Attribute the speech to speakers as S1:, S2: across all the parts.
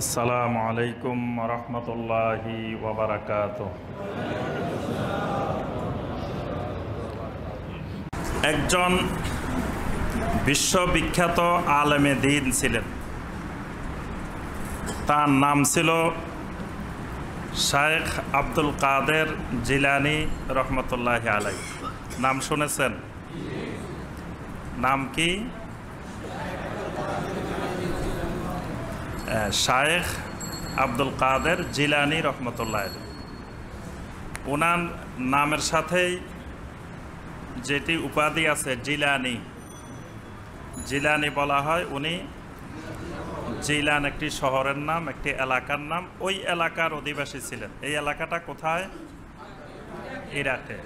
S1: আসসালামু আলাইকুম রহমতুল্লাহি ওয়া বারাকাতুহু। একজন বিশ্ববিখ্যাত আলেমে দ্বীন ছিলেন। তার নাম ছিল শায়েখ আব্দুল কাদের জিলানী রহমতুল্লাহি আলাইহি। নাম শুনেছেন? নাম কি? শায়েখ আব্দুল কাদের জিলানী রহমতুল্লাহ আলাইহি। ওনার নামের সাথেই যেটি উপাধি আছে জিলানী, জিলানী বলা হয়। উনি জিলান একটি শহরের নাম, একটি এলাকার নাম। ওই এলাকার অধিবাসী ছিলেন। এই এলাকাটা কোথায়? ইরাকে।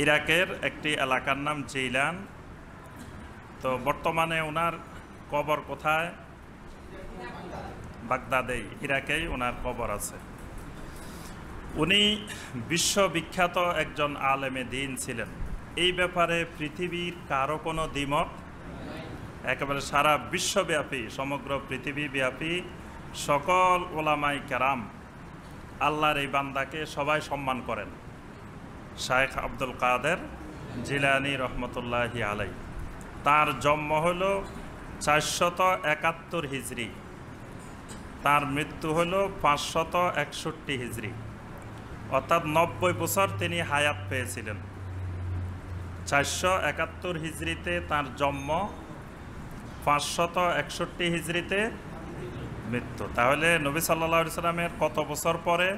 S1: ইরাকের একটি এলাকার নাম জিলান। তো বর্তমানে ওনার কবর কোথায়? বাগদাদেই, ইরাকেই ওনার কবর আছে। উনি বিশ্ববিখ্যাত একজন আলেমে দ্বীন ছিলেন। এই ব্যাপারে পৃথিবীর কারো কোনো দ্বিমত, একেবারে সারা বিশ্বব্যাপী, সমগ্র পৃথিবীব্যাপী সকল ওলামাই কেরাম আল্লাহর এই বান্দাকে সবাই সম্মান করেন। শায়েখ আব্দুল কাদের জিলানী রহমতুল্লাহি আলাইহি। তার জন্ম হল 471 হিজরি, তার মৃত্যু হল 561 হিজরি, অর্থাৎ 90 বছর তিনি হায়াত পেয়েছিলেন। 471 হিজরিতে তার জন্ম, 561 হিজরিতে মৃত্যু। তাহলে নবী সাল্লাল্লাহু আলাইহি সাল্লামের কত বছর পরে?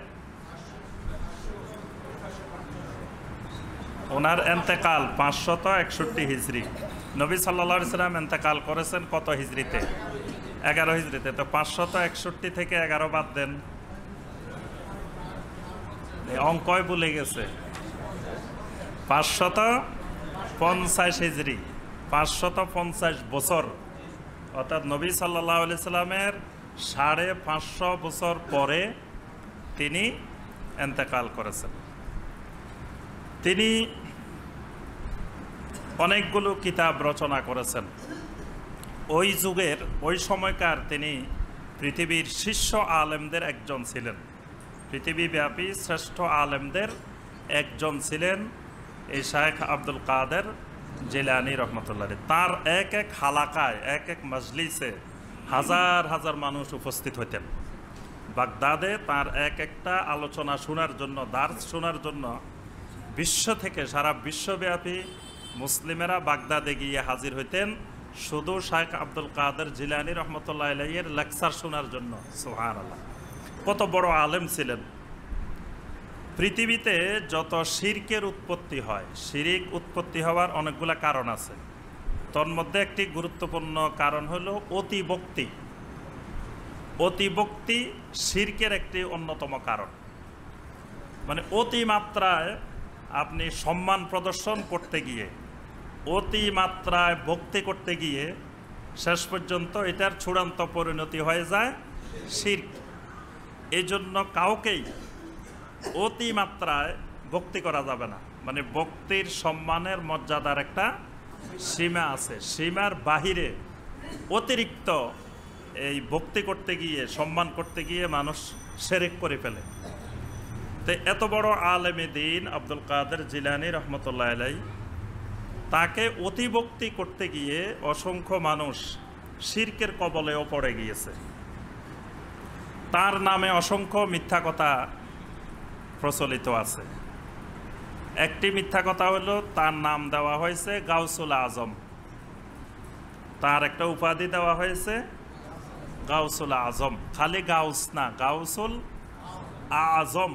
S1: ওনার এন্তেকাল 561 হিজরি। নবী সাল্লাল্লাহু আলাইহি সাল্লাম এন্তেকাল করেছেন কত হিজরিতে? 11 হিজরিতে। তো 561 থেকে 11 বাদ দেন, অঙ্কই ভুলে গেছে। 550 হিজরি, 550 বছর, অর্থাৎ নবী সাল্লাল্লাহু আলাইহি সাল্লামের 550 বছর পরে তিনি এন্তেকাল করেছেন। তিনি অনেকগুলো কিতাব রচনা করেছেন। ওই যুগের, ওই সময়কার তিনি পৃথিবীর শীর্ষ আলেমদের একজন ছিলেন। পৃথিবীব্যাপী শ্রেষ্ঠ আলেমদের একজন ছিলেন এই শায়েখ আব্দুল কাদের জিলানী রহমতুল্লাহ। তার এক এক হালাকায়, এক এক মজলিসে হাজার হাজার মানুষ উপস্থিত হইতেন। বাগদাদে তার এক একটা আলোচনা শোনার জন্য, দার্স শোনার জন্য বিশ্ব থেকে, সারা বিশ্বব্যাপী মুসলিমেরা বাগদাদে গিয়ে হাজির হইতেন শুধু শায়েখ আব্দুল কাদের জিলানী রহমতুল্লাহ আলাইহির লেকচার শোনার জন্য। সুবহানাল্লাহ, কত বড় আলেম ছিলেন। পৃথিবীতে যত শিরকের উৎপত্তি হয়, শিরিক উৎপত্তি হওয়ার অনেকগুলা কারণ আছে। তন্মধ্যে একটি গুরুত্বপূর্ণ কারণ হলো অতিভক্তি। অতিভক্তি শিরকের একটি অন্যতম কারণ। মানে অতিমাত্রায় আপনি সম্মান প্রদর্শন করতে গিয়ে, অতিমাত্রায় ভক্তি করতে গিয়ে শেষ পর্যন্ত এটার চূড়ান্ত পরিণতি হয়ে যায় শিরক। এই জন্য কাউকেই অতিমাত্রায় ভক্তি করা যাবে না। মানে ভক্তির সম্মানের মর্যাদার একটা সীমা আছে। সীমার বাহিরে অতিরিক্ত এই ভক্তি করতে গিয়ে, সম্মান করতে গিয়ে মানুষ শিরক করে ফেলে। তো এত বড় আলেমে দ্বীন আব্দুল কাদের জিলানী রহমতুল্লাহ আলাইহি, তাকে অতিভক্তি করতে গিয়ে অসংখ্য মানুষ শিরকের কবলেও পড়ে গিয়েছে। তার নামে অসংখ্য মিথ্যা কথা প্রচলিত আছে। একটি মিথ্যা কথা হলো তার নাম দেওয়া হয়েছে গাউসুল আজম। তার একটা উপাধি দেওয়া হয়েছে গাউসুল আজম। খালি গাউস না, গাউসুল আজম,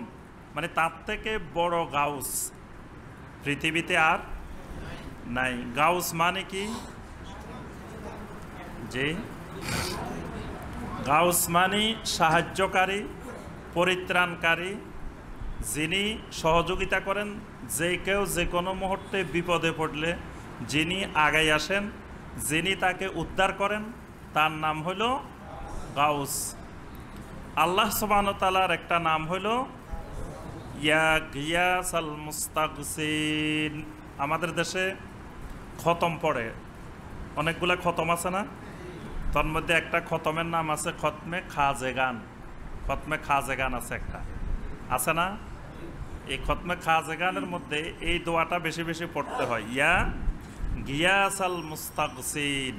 S1: মানে তার থেকে বড় গাউস পৃথিবীতে আর নাই। গাউস মানে কি? যে গাউস মানে সাহায্যকারী, পরিত্রাণকারী, যিনি সহযোগিতা করেন। যে কেউ যে কোনো মুহূর্তে বিপদে পড়লে যিনি আগাই আসেন, যিনি তাকে উদ্ধার করেন, তার নাম হইল গাউস। আল্লাহ সুবহানাহু ওয়া তাআলার একটা নাম হইল ইয়া গিয়াসাল মুস্তাগসিন। আমাদের দেশে খতম পড়ে, অনেকগুলা খতম আছে না? তোর মধ্যে একটা খতমের নাম আছে খতমে খাজেগান। খতমে খাজেগান আছে একটা, আছে না? এই খতমে খাজেগানের মধ্যে এই দোয়াটা বেশি বেশি পড়তে হয়, ইয়া গিয়াসাল মুস্তাগসিন,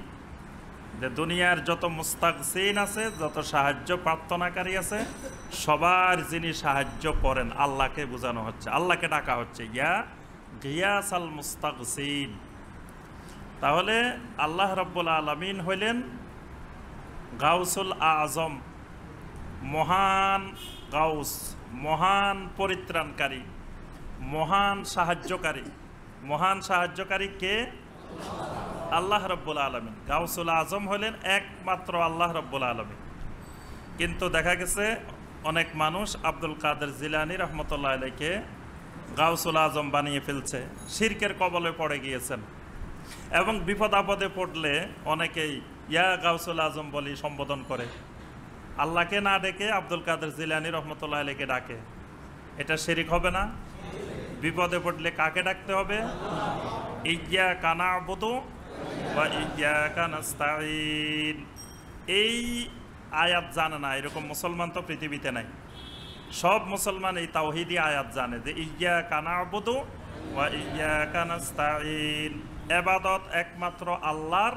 S1: যে দুনিয়ার যত মুস্তাগসিন আছে, যত সাহায্য প্রার্থনাকারী আছে, সবার যিনি সাহায্য করেন আল্লাহকে বোঝানো হচ্ছে, আল্লাহকে ডাকা হচ্ছে, ইয়া গিয়াসাল মুস্তাগসিন। তাহলে আল্লাহ রাব্বুল আলামিন হইলেন গাউসুল আজম, মহান গাউস, মহান পরিত্রাণকারী, মহান সাহায্যকারী। মহান সাহায্যকারী কে? আল্লাহ রাব্বুল আলামিন। গাউসুল আজম হলেন একমাত্র আল্লাহ রাব্বুল আলামিন। কিন্তু দেখা গেছে অনেক মানুষ আব্দুল কাদের জিলানী রহমতুল্লাহ আলাইকে গাউসুল আজম বানিয়ে ফেলছে, শিরকের কবলে পড়ে গিয়েছেন। এবং বিপদ আপদে পড়লে অনেকেই ইয়া গাউসুল আজম বলি সম্বোধন করে, আল্লাহকে না ডেকে আব্দুল কাদের জিলানী রহমতুল্লাহ আলাইকে ডাকে। এটা শিরক হবে না? বিপদে পড়লে কাকে ডাকতে হবে? ইয়্যাকা না'বুদু ওয়া ইয়্যাকা নাস্তাঈন। এই আয়াত জানে না এরকম মুসলমান তো পৃথিবীতে নাই। সব মুসলমান এই তাওহীদি আয়াত জানে যে ইয়্যাকা না'বুদু ওয়া ইয়্যাকা নাস্তাঈন, ইবাদত একমাত্র আল্লাহর,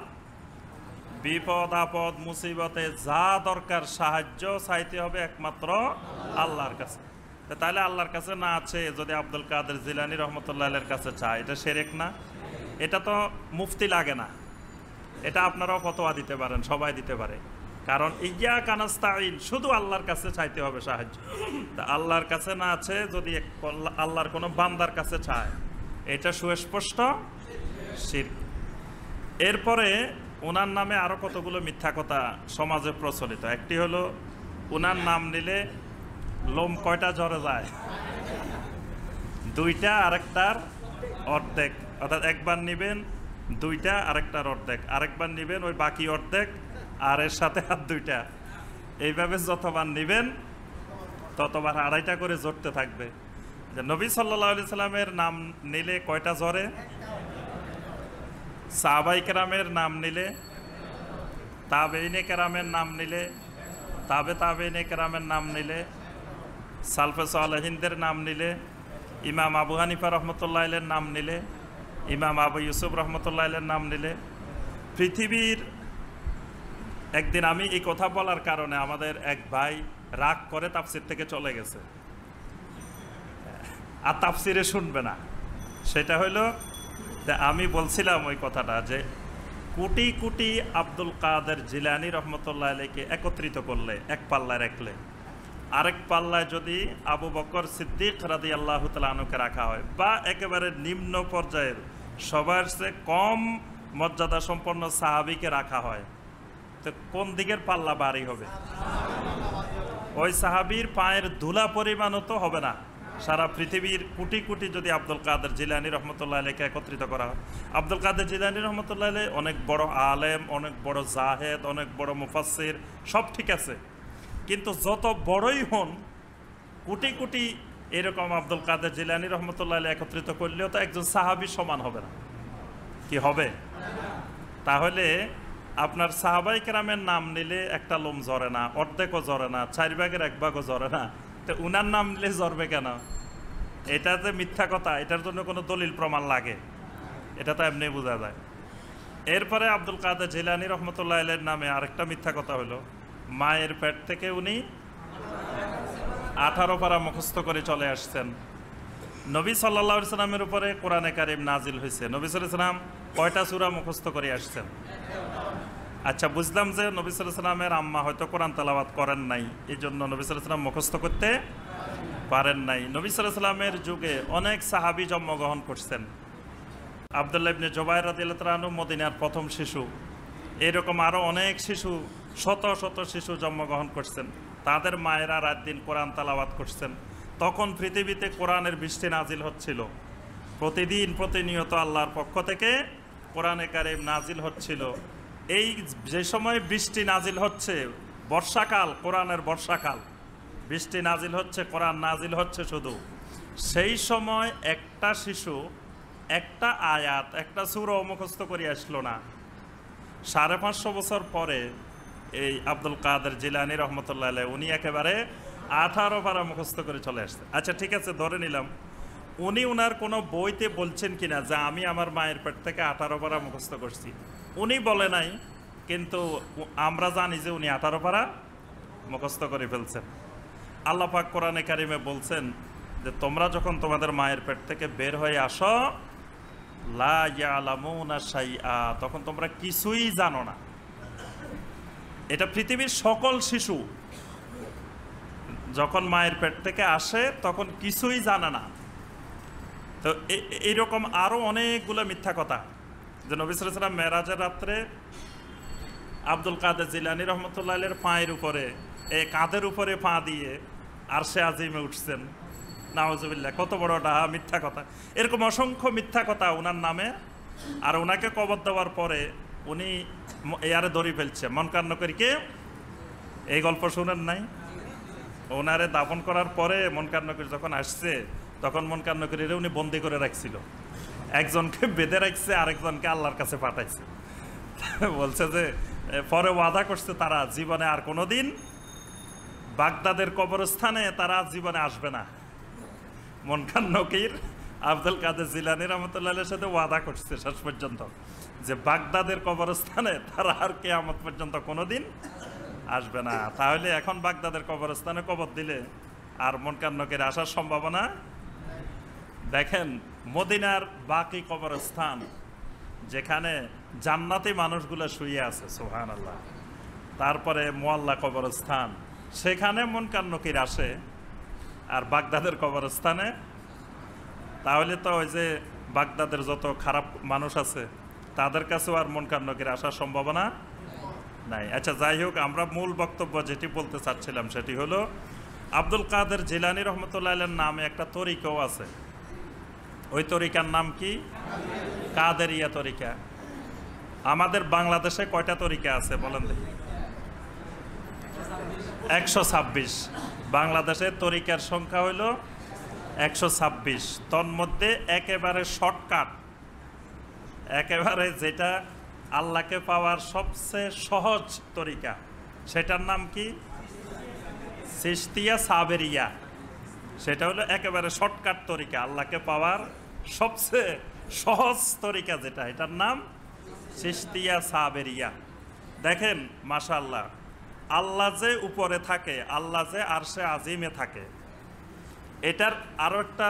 S1: বিপদ আপদ মুসিবতে যা দরকার সাহায্য চাইতে হবে একমাত্র আল্লাহর কাছে। তাহলে আল্লাহর কাছে না আছে যদি আব্দুল কাদের জিলানী রহমতুল্লাহ আলাইহির কাছে চায়, এটা শিরক না? এটা তো মুফতি লাগে না, এটা আপনারাও ফতোয়া দিতে পারেন, সবাই দিতে পারে। কারণ ইয়্যাকা নাস্তাঈন, শুধু আল্লাহর কাছে চাইতে হবে সাহায্য। তা আল্লাহর কাছে না আছে যদি আল্লাহর কোনো বান্দার কাছে চায়, এটা সুস্পষ্ট শিরক। এরপরে ওনার নামে আরো কতগুলো মিথ্যা কথা সমাজে প্রচলিত। একটি হলো ওনার নাম নিলে লোম কয়টা ঝরে যায়? দুইটা, আরেকটার অর্ধেক। অর্থাৎ একবার নিবেন দুইটা, আরেকটার অর্ধেক, আরেকবার নিবেন ওই বাকি অর্ধেক, আর এর সাথে আর দুইটা। এইভাবে যতবার নিবেন ততবার আড়াইটা করে জড়তে থাকবে। যে নবী সাল্লাল্লাহু আলাইহি সাল্লামের নাম নিলে কয়টা ঝরে? সাহাবাই কেরামের নাম নিলে, তাবেইনে কেরামের নাম নিলে, তাবেইনে কেরামের নাম নিলে, সালফে সালেহিনদের নাম নিলে, ইমাম আবু হানিফা রহমতুল্লাহ আলাইহির নাম নিলে, ইমাম আবু ইউসুফ রহমতুল্লাহ আলাইহির নাম নিলে, পৃথিবীর একদিন আমি এই কথা বলার কারণে আমাদের এক ভাই রাগ করে তাফসির থেকে চলে গেছে, আর তাফসিরে শুনবে না। সেটা হইলো আমি বলছিলাম ওই কথাটা যে কোটি কোটি আব্দুল কাদের জিলানী রহমতুল্লাহ আলাইকে একত্রিত করলে এক পাল্লায় রাখলে, আরেক পাল্লায় যদি আবু বকর সিদ্দিক রাদিয়াল্লাহু তাআলা আনহুকে রাখা হয়, বা একেবারে নিম্ন পর্যায়ের সবার চেয়ে কম মর্যাদা সম্পন্ন সাহাবীকে রাখা হয়, তো কোন দিকের পাল্লা ভারী হবে? ওই সাহাবীর পায়ের ধুলা পরিমাণও তো হবে না। সারা পৃথিবীর কোটি কোটি যদি আব্দুল কাদের জিলানী রহমতুল্লাহ আলাইকে একত্রিত করা হয়। আব্দুল কাদের জিলানী রহমতুল্লাহ আলাইহি অনেক বড় আলেম, অনেক বড় জাহেদ, অনেক বড় মুফাসসির, সব ঠিক আছে। কিন্তু যত বড়ই হন, কোটি কোটি এরকম আব্দুল কাদের জিলানী রহমতুল্লাহ আলাইহি একত্রিত করলেও তো একজন সাহাবী সমান হবে না। কি হবে? তাহলে আপনার সাহাবাই কেরামের নাম নিলে একটা লোম ঝরে না, অর্ধেকও ঝরে না, 4 ভাগের 1 ভাগও ঝরে না, তো উনার নাম নিলে জ্বরবে কেন? এটা যে মিথ্যা কথা, এটার জন্য কোনো দলিল প্রমাণ লাগে? এটা তো এমনি বোঝা যায়। এরপরে আব্দুল কাদের জিলানী রহমতুল্লাহ আলাইহির নামে আরেকটা মিথ্যা কথা হলো, মায়ের পেট থেকে উনি 18 পারা মুখস্থ করে চলে আসছেন। নবী সাল্লাল্লাহু আলাইহি সাল্লামের উপরে কোরআনে কারীম নাজিল হয়েছে, নবী সাল্লাল্লাহু আলাইহি সাল্লাম কয়টা সূরা মুখস্থ করে আসছেন? আচ্ছা, বুঝলাম যে নবী সাল্লাল্লাহু আলাইহি সাল্লামের আম্মা হয়তো কোরআন তেলাওয়াত করেন নাই, এই জন্য নবী সাল্লাল্লাহু আলাইহি সাল্লাম মুখস্থ করতে পারেন নাই। নবী সাল্লাল্লাহু আলাইহি সাল্লামের যুগে অনেক সাহাবী জন্মগ্রহণ করছেন। আব্দুল্লাহ ইবনে জুবাইর রাদিয়াল্লাহু তাআলা আনহু মদিনার প্রথম শিশু। এরকম আরও অনেক শিশু, শত শত শিশু জন্মগ্রহণ করছেন। তাদের মায়েরা রাত দিন কোরআন তেলাওয়াত করছেন। তখন পৃথিবীতে কোরআনের বৃষ্টি নাজিল হচ্ছিল, প্রতিদিন প্রতিনিয়ত আল্লাহর পক্ষ থেকে কোরআনে কারীম নাজিল হচ্ছিল। এই যে সময় বৃষ্টি নাজিল হচ্ছে, বর্ষাকাল, কোরআনের বর্ষাকাল, বৃষ্টি নাজিল হচ্ছে, কোরআন নাজিল হচ্ছে, শুধু সেই সময় একটা শিশু একটা আয়াত, একটা সূরা মুখস্থ করে আসলো না। 550 বছর পরে এই আব্দুল কাদের জিলানী রহমতুল্লাহ আলাইহি উনি একেবারে 18 পারা মুখস্থ করে চলে আসছে। আচ্ছা ঠিক আছে, ধরে নিলাম উনি উনার কোনো বইতে বলছেন কিনা যে আমি আমার মায়ের পেট থেকে 18 পারা মুখস্থ করছি, উনি বলে নাই, কিন্তু আমরা জানি যে উনি 18 পারা মুখস্থ করে ফেলছেন। আল্লাহ পাক কোরআনে কারিমে বলছেন যে তোমরা যখন তোমাদের মায়ের পেট থেকে বের হয়ে আসো লা ইয়ালামুনা শাইআ, তখন তোমরা কিছুই জানো না। এটা পৃথিবীর সকল শিশু যখন মায়ের পেট থেকে আসে তখন কিছুই জানে না। তো এইরকম আরো অনেকগুলো মিথ্যা কথা, যে নবী সাল্লাল্লাহু আলাইহি ওয়াসাল্লাম মেরাজের রাত্রে আব্দুল কাদের জিলানী রহমতুল্লাহ আলাইহির পায়ের উপরে, এই কাঁধের উপরে পা দিয়ে আরশে আজিমে উঠছেন। নাউজুবিল্লাহ, কত বড় ডাহা মিথ্যা কথা। এরকম অসংখ্য মিথ্যা কথা ওনার নামে। আর ওনাকে কবর দেওয়ার পরে উনি এয়ারে দড়ি ফেলছে মনকান্নকরীকে। এই গল্প শুনেন নাই? ওনারে দাফন করার পরে মনকান্নকরী যখন আসছে তখন মনকান্নকরীরে উনি বন্দি করে রাখছিল। একজনকে বেঁধে রাখছে, আরেকজনকে আল্লাহর কাছে পাঠাইছে। বলছে যে পরে ওয়াদা করছে তারা জীবনে আর কোনোদিন বাগদাদের কবরস্থানে তারা জীবনে আসবে না। মনকান্নকীর আব্দুল কাদের জিলানী রহমতুল্লাহ আলাইহির সাথে ওয়াদা করছে শেষ পর্যন্ত যে বাগদাদের কবরস্থানে তারা আর কিয়ামত পর্যন্ত কোনোদিন আসবে না। তাহলে এখন বাগদাদের কবরস্থানে কবর দিলে আর মনকান্নকীর আসার সম্ভাবনা। দেখেন মদিনার বাকি কবরস্থান যেখানে জান্নাতি মানুষগুলো শুয়ে আছে, সুবহানাল্লাহ, তারপরে মুআল্লা কবরস্থান, সেখানে মনকান্নকীর আসে, আর বাগদাদের কবরস্থানে। তাহলে তো ওই যে বাগদাদের যত খারাপ মানুষ আছে তাদের কাছেও আর মনকান্নকীর আসার সম্ভাবনা নাই। আচ্ছা যাই হোক, আমরা মূল বক্তব্য যেটি বলতে চাচ্ছিলাম সেটি হলো আব্দুল কাদের জিলানী রহমতুল্লাহ আলাইহির নামে একটা তরিকাও আছে। ওই তরিকার নাম কি? কাদেরিয়া তরিকা। আমাদের বাংলাদেশে কয়টা তরিকা আছে বলেন দেখি? 126। বাংলাদেশের তরিকার সংখ্যা হইল 126। তন্মধ্যে একেবারে শর্টকাট, একেবারে যেটা আল্লাহকে পাওয়ার সবচেয়ে সহজ তরিকা, সেটার নাম কি? চিশতিয়া সাবেরিয়া। সেটা হলো একেবারে শর্টকাট তরিকা, আল্লাহকে পাওয়ার সবচেয়ে সহজ তরিকা যেটা, এটার নাম চিশতিয়া সাবেরিয়া। দেখেন মাশাআল্লাহ, আল্লাহ যে উপরে থাকে, আল্লাহ যে আরশে আজিমে থাকে, এটার আরো একটা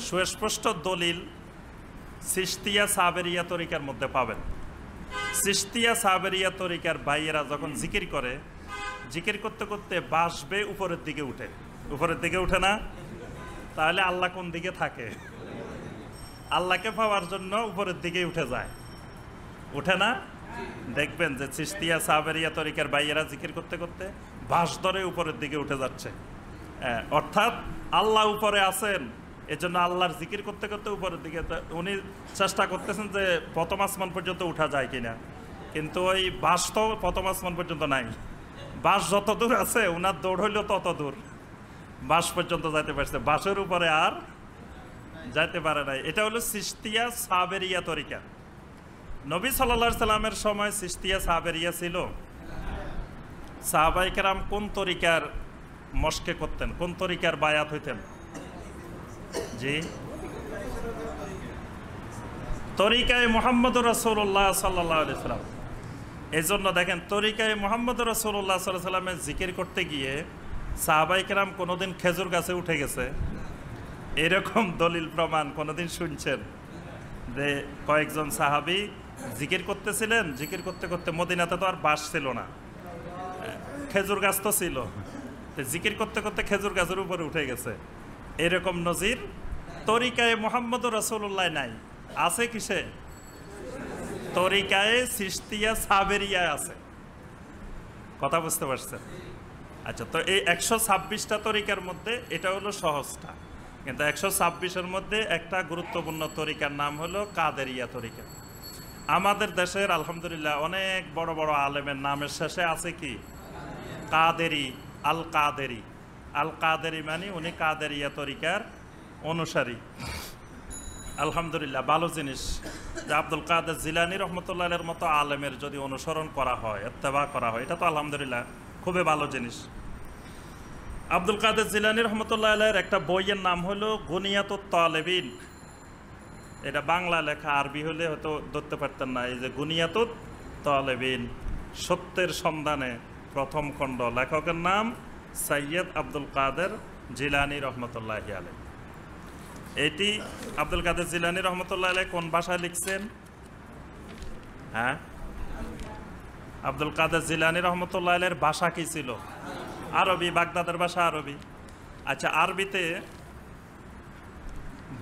S1: সুস্পষ্ট দলিল চিশতিয়া সাবেরিয়া তরিকার মধ্যে পাবেন। চিশতিয়া সাবেরিয়া তরিকার ভাইয়েরা যখন জিকির করে, জিকির করতে করতে বাসবে উপরের দিকে উঠে। উপরের দিকে উঠে না? তাহলে আল্লাহ কোন দিকে থাকে? আল্লাহকে পাওয়ার জন্য উপরের দিকে উঠে যায়, উঠে না? দেখবেন যে চিশতিয়া সাবেরিয়া তরিকার ভাইয়েরা জিকির করতে করতে বাস ধরে উপরের দিকে উঠে যাচ্ছে। অর্থাৎ আল্লাহ উপরে আছেন, এজন্য আল্লাহর জিকির করতে করতে উপরের দিকে উনি চেষ্টা করতেছেন যে প্রথম আসমান পর্যন্ত উঠা যায় কিনা, কিন্তু ওই বাস তো প্রথম আসমান পর্যন্ত নাই। বাস যত দূর আছে ওনার দৌড় হইলেও তত দূর, বাস পর্যন্ত যাইতে পারছে, বাসের উপরে আর যাইতে পারে নাই। এটা হলো চিশতিয়া সাবেরিয়া তরিকা। নবী সাল্লাল্লাহু আলাইহি সাল্লামের সময় চিশতিয়া সাবেরিয়া ছিল। সাহাবায়ে কেরাম কোন তরিকার মশকে করতেন, কোন তরিকার বায়াত হইতেন? জি, তরিকায়ে মুহাম্মদুর রাসূলুল্লাহ সাল্লাল্লাহু আলাইহি সাল্লাম। এই জন্য দেখেন তরিকায়ে মুহাম্মদুর রাসূলুল্লাহ সাল্লাল্লাহু আলাইহি সাল্লামের জিকির করতে গিয়ে সাহাবায়ে কেরাম কোনোদিন খেজুর গাছে উঠে গেছে? এরকম দলিল প্রমাণ কোনোদিন শুনছেন? যে কয়েকজন সাহাবী জিকির করতেছিলেন, জিকির করতে করতে, মদিনাতে তো আর বাস ছিল না, খেজুর গাছ তো ছিল, জিকির করতে করতে খেজুর গাছের উপরে উঠে গেছে। এরকম নজির তরিকায়ে মুহাম্মদুর রাসূলুল্লাহ নাই। আছে কিসে? তরিকায়ে চিশতিয়া সাবেরিয়া আছে। কথা বুঝতে পারছেন? আচ্ছা, তো এই 126টা তরিকার মধ্যে এটা হলো সহজটা, কিন্তু 126-এর মধ্যে একটা গুরুত্বপূর্ণ তরিকার নাম হলো কাদেরিয়া তরিকা। আমাদের দেশের আলহামদুলিল্লাহ অনেক বড় বড় আলেমের নামের শেষে আছে কি? কাদেরি, আল কাদেরি। আল কাদেরি মানে উনি কাদেরিয়া তরিকার অনুসারী। আলহামদুলিল্লাহ, ভালো জিনিস যে আব্দুল কাদের জিলানী রহমতুল্লাহের মতো আলেমের যদি অনুসরণ করা হয়, ইত্তেবা করা হয়, এটা তো আলহামদুলিল্লাহ খুবই ভালো জিনিস। আব্দুল কাদের জিলানী রহমতুল্লাহের একটা বইয়ের নাম হলো গুনিয়াতুত তালেবিন। এটা বাংলা লেখা, আরবি হলে হয়তো ধরতে পারতেন না। এই যে গুনিয়াতুত তালেবিন, সত্যের সন্ধানে, প্রথম খণ্ড, লেখকের নাম সৈয়দ আব্দুল কাদের জিলানী রহমতুল্লাহ আলাইহি। এটি আব্দুল কাদের জিলানী রহমতুল্লাহ আলাইহি কোন ভাষায় লিখছেন? হ্যাঁ, আব্দুল কাদের জিলানী রহমতুল্লাহ আলাইহির ভাষা কি ছিল? আরবি, বাগদাদের ভাষা আরবি। আচ্ছা, আরবিতে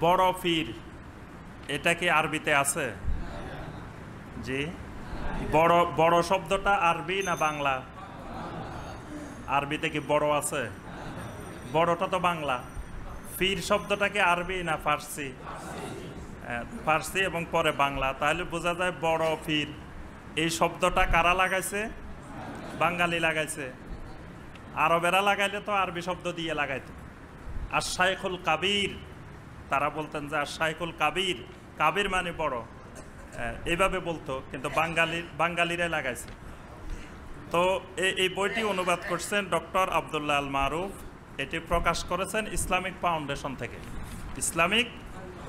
S1: বড় পীর, এটা কি আরবিতে আছে? জি, বড় বড় শব্দটা আরবি না বাংলা? আরবিতে কি বড় আছে? বড়টা তো বাংলা। পীর শব্দটা কি আরবি না ফার্সি? ফার্সি এবং পরে বাংলা। তাহলে বোঝা যায় বড় পীর এই শব্দটা কারা লাগাইছে? বাঙালি লাগাইছে। আরবেরা লাগাইলে তো আরবি শব্দ দিয়ে লাগাইতো। আর শাইখুল কাবির, তারা বলতেন যে আর শাইখুল কাবির, কাবির মানে বড়, এইভাবে বলতো, কিন্তু বাঙালিরাই লাগাইছে। তো এই বইটি অনুবাদ করছেন ডক্টর আবদুল্লাহ আল মারুফ। এটি প্রকাশ করেছেন ইসলামিক ফাউন্ডেশন থেকে। ইসলামিক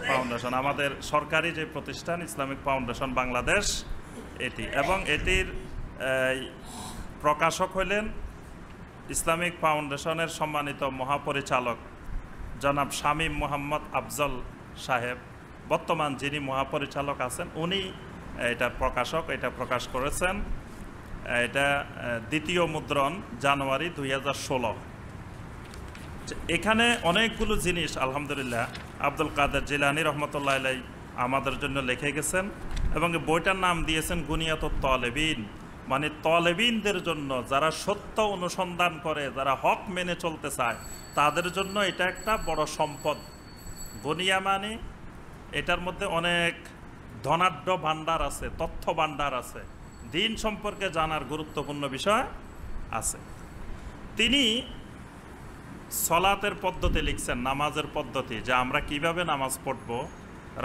S1: ফাউন্ডেশন আমাদের সরকারি যে প্রতিষ্ঠান, ইসলামিক ফাউন্ডেশন বাংলাদেশ এটি, এবং এটির প্রকাশক হইলেন ইসলামিক ফাউন্ডেশনের সম্মানিত মহাপরিচালক জনাব শামীম মোহাম্মদ আফজল সাহেব। বর্তমান যিনি মহাপরিচালক আছেন উনি এটার প্রকাশক। এটা প্রকাশ করেছেন, এটা দ্বিতীয় মুদ্রণ, জানুয়ারি 2016। এখানে অনেকগুলো জিনিস আলহামদুলিল্লাহ আব্দুল কাদের জিলানী রহমতুল্লাহ আলাইহি আমাদের জন্য লিখে গেছেন, এবং বইটার নাম দিয়েছেন গুনিয়াতুত তালেবিন, মানে তালেবিনদের জন্য, যারা সত্য অনুসন্ধান করে, যারা হক মেনে চলতে চায়, তাদের জন্য এটা একটা বড় সম্পদ। গুনিয়া মানে এটার মধ্যে অনেক ধনাঢ্য ভাণ্ডার আছে, তথ্য ভাণ্ডার আছে, দিন সম্পর্কে জানার গুরুত্বপূর্ণ বিষয় আছে। তিনি সলাতের পদ্ধতি লিখছেন, নামাজের পদ্ধতি, যে আমরা কিভাবে নামাজ পড়ব,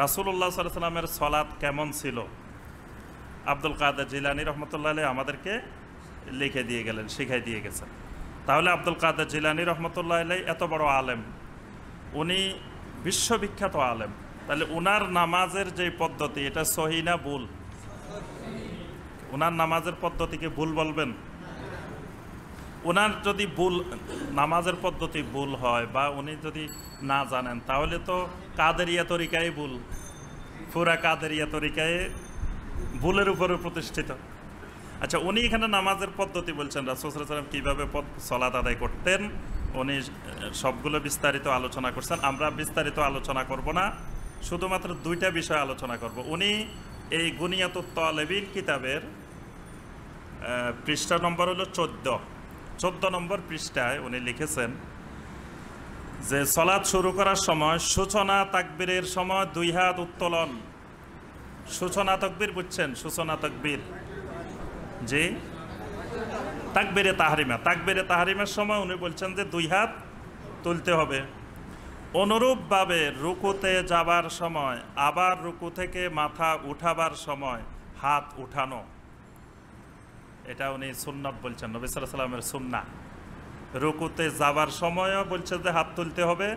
S1: রাসূলুল্লাহ সাল্লাল্লাহু আলাইহি ওয়াসাল্লামের সলাত কেমন ছিল, আব্দুল কাদের জিলানী রহমতুল্লাহ আলাইহি আমাদেরকে লিখে দিয়ে গেলেন, শিখাই দিয়ে গেছেন। তাহলে আব্দুল কাদের জিলানী রহমতুল্লাহ আলাইহি এত বড় আলেম, উনি বিশ্ববিখ্যাত আলেম, তাহলে উনার নামাজের যে পদ্ধতি, এটা সহি না ভুল? উনার নামাজের পদ্ধতিকে ভুল বলবেন? উনার যদি ভুল, নামাজের পদ্ধতি ভুল হয় বা উনি যদি না জানেন, তাহলে তো কাদেরিয়া তরিকায় ভুল, পুরা কাদেরিয়া তরিকায় ভুলের উপরে প্রতিষ্ঠিত। আচ্ছা, উনি এখানে নামাজের পদ্ধতি বলছেন, রাসূল সাল্লাল্লাহু আলাইহি ওয়াসাল্লাম কীভাবে সালাত আদায় করতেন, উনি সবগুলো বিস্তারিত আলোচনা করছেন। আমরা বিস্তারিত আলোচনা করব না, শুধুমাত্র দুইটা বিষয় আলোচনা করব। উনি এই গুনিয়াতুত তালেবিন কিতাবের পৃষ্ঠা নম্বর হলো 14 নম্বর পৃষ্ঠায় উনি লিখেছেন যে সালাত শুরু করার সময় সূচনা তাকবীরের সময় 2 হাত উত্তোলন। সূচনা তাকবীর বুঝছেন? সূচনা তাকবীর, জি, তাকবীরে তাহরিমা, তাকবীরে তাহরিমের সময় উনি বলছেন যে 2 হাত তুলতে হবে। অনুরূপভাবে রুকুতে যাবার সময়, আবার রুকু থেকে মাথা উঠাবার সময় হাত উঠানো, এটা উনি সুন্নাত বলছেন, নবী সাল্লাল্লাহু আলাইহি ওয়াসাল্লামের সুন্নাহ। রুকুতে যাবার সময়ও বলছে যে হাত তুলতে হবে,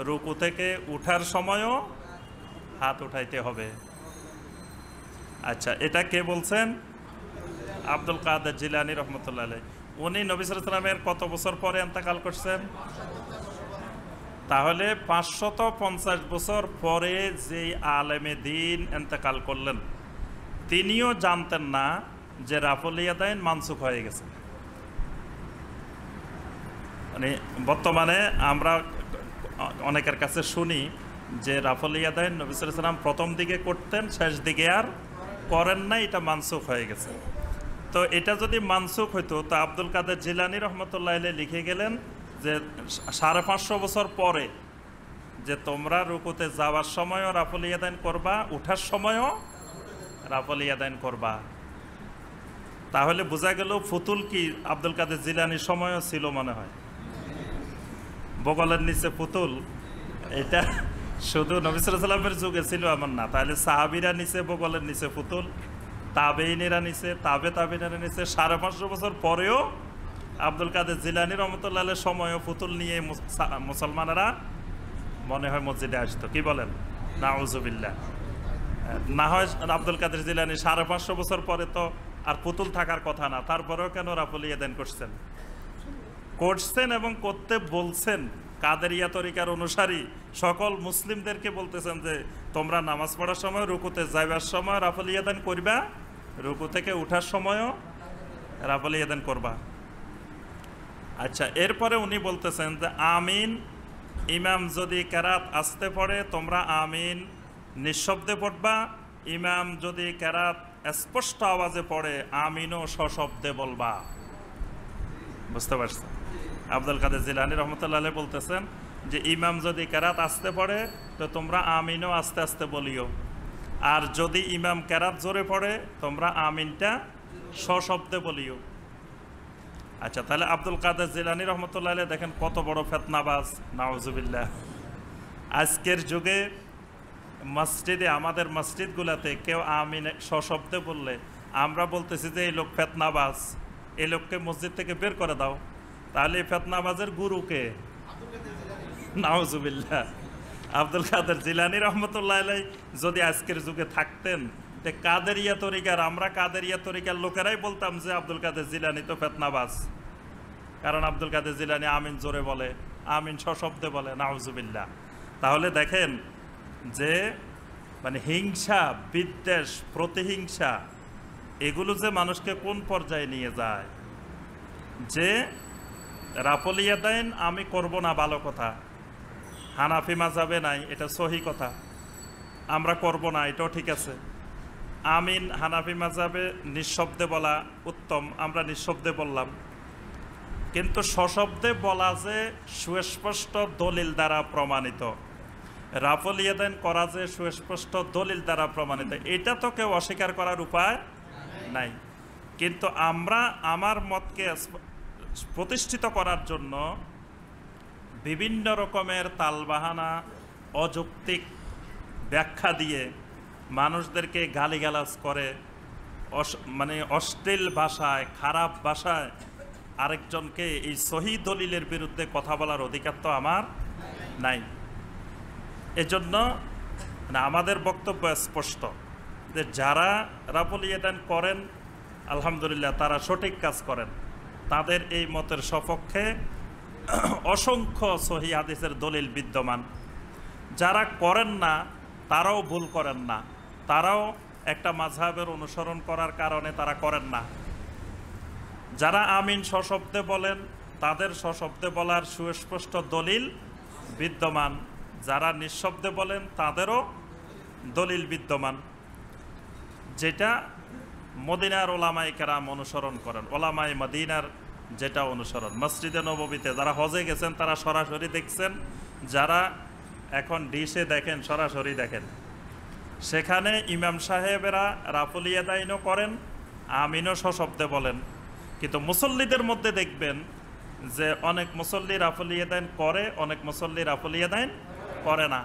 S1: রুকু থেকে উঠার সময়ও হাত উঠাইতে হবে। আচ্ছা, এটা কে বলছেন? আব্দুল কাদের জিলানী রহমতুল্লাহ আলাইহি। উনি নবী সাল্লাল্লাহু আলাইহি ওয়াসাল্লামের কত বছর পরে ইন্তেকাল করছেন? তাহলে 550 বছর পরে যে আলেমে দিন ইন্তেকাল করলেন, তিনিও জানতেন না যে রাফুল ইয়াদাইন মানসুখ হয়ে গেছে। মানে বর্তমানে আমরা অনেকের কাছে শুনি যে রাফুল ইয়াদাইন নবী সাল্লাল্লাহু আলাইহি ওয়াসাল্লাম প্রথম দিকে করতেন, শেষ দিকে আর করেন না, এটা মানসুখ হয়ে গেছে। তো এটা যদি মানসুখ হইতো, তো আব্দুল কাদের জিলানী রহমতুল্লাহ আলাইহি লিখে গেলেন যে 550 বছর পরে যে তোমরা রুকুতে যাওয়ার সময়ও রাফুল ইয়াদাইন করবা, উঠার সময়ও রাফুল ইয়াদাইন করবা। তাহলে বোঝা গেল ফুতুল কি আব্দুল কাদের জিলানীর সময়ও ছিল মনে হয়। বগলের নিচে পুতুল, এটা শুধু নবী সাল্লাল্লাহু আলাইহি ওয়াসাল্লামের যুগে ছিল এমন না, তাহলে সাহাবীরা নিচে বগলের নিচে পুতুল, তাবেঈনেরা নিচে, তাবেঈনেরা নিচে, 550 বছর পরেও আব্দুল কাদের জিলানী রহমতুল্লাহ আলাইহির সময়ও পুতুল নিয়ে মুসলমানেরা মনে হয় মসজিদে আসতো। কি বলেন? নাউজুবিল্লাহ। না হয় আব্দুল কাদের জিলানী 550 বছর পরে তো আর পুতুল থাকার কথা না, তারপরেও কেন রাফুল ইয়াদাইন করছেন এবং করতে বলছেন। কাদেরিয়া তরিকার অনুসারী সকল মুসলিমদেরকে বলতেছেন যে তোমরা নামাজ পড়ার সময়, রুকুতে যাইবার সময় রাফুল ইয়াদাইন করবা, রুকু থেকে উঠার সময়ও রাফুল ইয়াদাইন করবা। আচ্ছা, এরপরে উনি বলতেছেন যে আমিন, ইমাম যদি কেরাত আসতে পড়ে তোমরা আমিন নিঃশব্দে পড়বা, ইমাম যদি কেরাত স্পষ্ট আওয়াজে পড়ে আমিনও সশব্দে বলবা। বুঝতে পারছেন? আব্দুল কাদের জিলানী রহমতুল্লাহ আলাইহি বলতেছেন যে ইমাম যদি কেরাত আসতে পড়ে তো তোমরা আমিনও আস্তে আস্তে বলিও, আর যদি ইমাম কেরাত জোরে পড়ে তোমরা আমিনটা সশব্দে বলিও। আচ্ছা, তাহলে আব্দুল কাদের জিলানী রহমতুল্লাহ আলাইহি দেখেন কত বড় ফিতনাবাজ, নাউজুবিল্লাহ। আজকের যুগে মসজিদে, আমাদের মসজিদগুলোতে কেউ আমিন সশব্দে বললে আমরা বলতেছি যে এই লোক ফিতনাবাজ, এই লোককে মসজিদ থেকে বের করে দাও। তাহলে ফিতনাবাজের গুরুকে? নাউজুবিল্লাহ। আব্দুল কাদের জিলানী রহমতুল্লাহ আলাইহি যদি আজকের যুগে থাকতেন, কাদেরিয়া তরিকার, আমরা কাদেরিয়া তরিকার লোকেরাই বলতাম যে আব্দুল কাদের জিলানী তো ফিতনাবাজ, কারণ আব্দুল কাদের জিলানী আমিন জোরে বলে, আমিন সশব্দে বলে। নাউজুবিল্লাহ। তাহলে দেখেন যে মানে হিংসা, বিদ্বেষ, প্রতিহিংসা এগুলো যে মানুষকে কোন পর্যায়ে নিয়ে যায়। যে রাফুল ইয়াদাইন আমি করব না, ভালো কথা, হানাফি মাযহাবে নাই, এটা সহি কথা, আমরা করব না, এটাও ঠিক আছে। আমিন হানাফি মাযহাবে নিঃশব্দে বলা উত্তম, আমরা নিঃশব্দে বললাম। কিন্তু সশব্দে বলা যে সুস্পষ্ট দলিল দ্বারা প্রমাণিত, রাফুল ইয়াদাইন করা যে সুস্পষ্ট দলিল দ্বারা প্রমাণিত, এটা তো কেউ অস্বীকার করার উপায় নাই। কিন্তু আমরা আমার মতকে প্রতিষ্ঠিত করার জন্য বিভিন্ন রকমের তালবাহানা, অযৌক্তিক ব্যাখ্যা দিয়ে মানুষদেরকে গালিগালাজ করে, মানে অশ্লীল ভাষায়, খারাপ ভাষায় আরেকজনকে এই সহি দলিলের বিরুদ্ধে কথা বলার অধিকার তো আমার নাই। এজন্য আমাদের বক্তব্য স্পষ্ট যে যারা রাফুল ইয়াদাইন করেন আলহামদুলিল্লাহ, তারা সঠিক কাজ করেন, তাদের এই মতের সপক্ষে অসংখ্য সহি হাদিসের দলিল বিদ্যমান। যারা করেন না তারাও ভুল করেন না, তারাও একটা মাযহাবের অনুসরণ করার কারণে তারা করেন না। যারা আমিন সশব্দে বলেন তাদের সশব্দে বলার সুস্পষ্ট দলিল বিদ্যমান, যারা নিঃশব্দে বলেন তাদেরও দলিল বিদ্যমান, যেটা মদিনার ওলামায়ে কেরাম অনুসরণ করেন, ওলামায়ে মদিনার যেটা অনুসরণ। মসজিদে নববীতে যারা হজে গেছেন তারা সরাসরি দেখছেন, যারা এখন ডিশে দেখেন সরাসরি দেখেন, সেখানে ইমাম সাহেবেরা রাফুল ইয়াদাইনও করেন, আমিনও সশব্দে বলেন। কিন্তু মুসল্লিদের মধ্যে দেখবেন যে অনেক মুসল্লি রাফুল ইয়াদাইন করে, অনেক মুসল্লি রাফুল ইয়াদাইন করে না।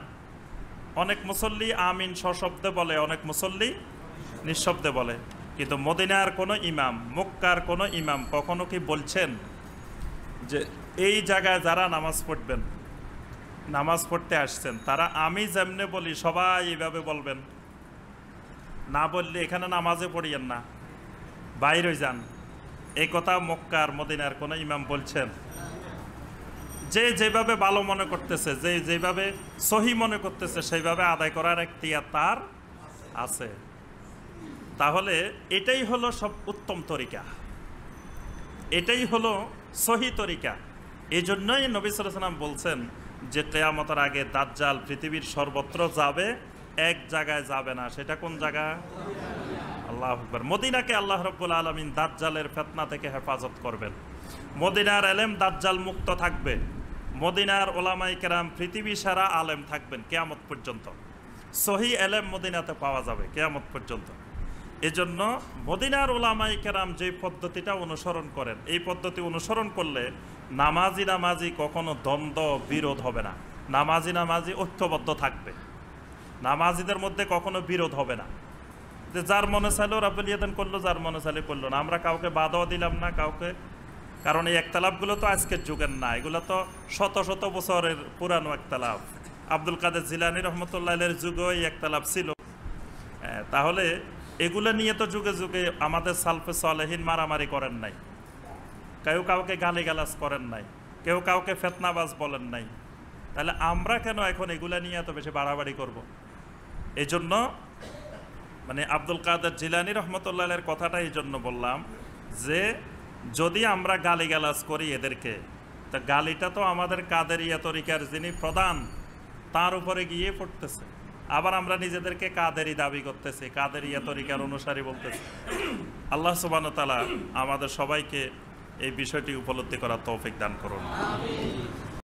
S1: অনেক মুসল্লি আমিন সশব্দে বলে, অনেক মুসল্লি নিঃশব্দে বলে। কিন্তু মদিনার কোনো ইমাম, মক্কার কোনো ইমাম কখনো কি বলছেন যে এই জায়গায় যারা নামাজ পড়বেন, নামাজ পড়তে আসছেন, তারা আমি যেমনে বলি সবাই এইভাবে বলবেন, না বললে এখানে নামাজে পড়িয়েন না, বাইরে যান? এই কথা মক্কার মদিনার কোনো ইমাম বলছেন? যে যেভাবে ভালো মনে করতেছে, যে যেভাবে সহি মনে করতেছে সেইভাবে আদায় করার এখতিয়ার তার আছে। তাহলে এটাই হলো সব উত্তম তরিকা, এটাই হলো সহি তরিকা। এই জন্যই নবী সাল্লাল্লাহু আলাইহি ওয়াসাল্লাম বলছেন যে কিয়ামতের আগে দাজ্জাল পৃথিবীর সর্বত্র যাবে, এক জায়গায় যাবে না। সেটা কোন জায়গা? আল্লাহু আকবার। মদিনাকে আল্লাহ রাব্বুল আলামিন দাজ্জালের ফিতনা থেকে হেফাজত করবেন। মদিনার এলেম দাজ্জাল মুক্ত থাকবে, মদিনার ওলামায়ে কেরাম পৃথিবী সারা আলেম থাকবেন কিয়ামত পর্যন্ত। সহি এলেম মদিনাতে পাওয়া যাবে কিয়ামত পর্যন্ত। এজন্য মদিনার ওলামায়ে কেরাম যে পদ্ধতিটা অনুসরণ করেন, এই পদ্ধতি অনুসরণ করলে নামাজি কখনো দ্বন্দ্ব বিরোধ হবে না। নামাজি ঐক্যবদ্ধ থাকবে, নামাজিদের মধ্যে কখনো বিরোধ হবে না, যে যার মনে চাইলো রাব্বুল ইয়াদান করলো, যার মনে চাইলে করলো না, আমরা কাউকে বাধাও দিলাম না কাউকে। কারণ এই একতালাপগুলো তো আজকের যুগের না, এগুলো তো শত শত বছরের পুরানো একতালাপ। আব্দুল কাদের জিলানী রহমতুল্লাহের যুগেও এই একতালাপ ছিল। তাহলে এগুলো নিয়ে তো যুগে যুগে আমাদের সালফে সালেহিন মারামারি করেন নাই, কেউ কাউকে গালিগালাজ করেন নাই, কেউ কাউকে ফেতনাবাজ বলেন নাই। তাহলে আমরা কেন এখন এগুলা নিয়ে এত বেশি বাড়াবাড়ি করব? এই জন্য মানে আব্দুল কাদের জিলানী রহমতুল্লাহের কথাটা এই জন্য বললাম যে যদি আমরা গালিগালাজ করি এদেরকে, তা গালিটা তো আমাদের কাদেরিয়া তরিকার যিনি প্রধান তার উপরে গিয়ে পড়তেছে। আবার আমরা নিজেদেরকে কাদেরি দাবি করতেছি, কাদেরিয়া তরিকার অনুসারী বলতেছি। আল্লাহ সুবহানাহু ওয়া তাআলা আমাদের সবাইকে এই বিষয়টি উপলব্ধি করার তৌফিক দান করুন।